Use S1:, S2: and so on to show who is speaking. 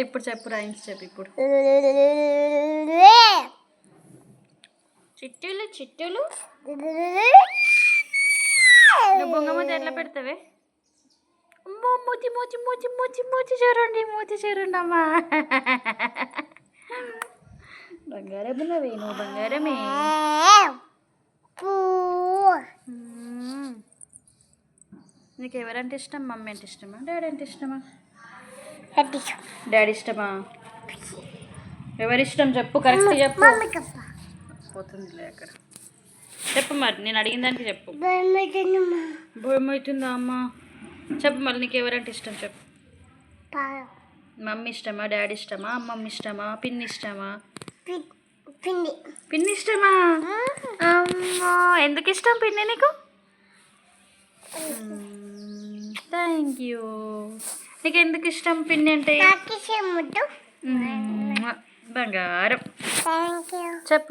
S1: ఇప్పుడు చెప్పు రైమ్స్ చెప్పు ఇప్పుడు. చిట్టులు చిట్టులు నువ్వు బొంగమూతి ఎట్లా పెడతావే? మూతి మూతి మూతి మూతి మూతి చూడండి, మూతి చూడండి అమ్మా. బంగారం నువ్వే, నువ్వు బంగారమే. నీకు ఎవరంటే ఇష్టం? మమ్మీ అంటే ఇష్టమా, డాడీ అంటే ఇష్టమా? డాడీ ఇష్టమా? ఎవరిష్టం చెప్పు, కరెక్ట్ చెప్పు. పోతుందిలే అక్కడ. చెప్పు మరి, నేను అడిగిన దానికి చెప్పు. భయం అవుతుందా అమ్మ? చెప్పు మళ్ళీ, నీకు ఎవరంటే ఇష్టం చెప్పు. మమ్మీ ఇష్టమా, డాడీ ఇష్టమా, అమ్మమ్మ ఇష్టమా, పిన్ని ఇష్టమా? పిన్ని ఇష్టమా? అమ్మా, ఎందుకు ఇష్టం పిన్ని నీకు? Thank you. నీకు ఎందుకు ఇష్టం పిన్ని అంటే? బంగారం. చెప్పు.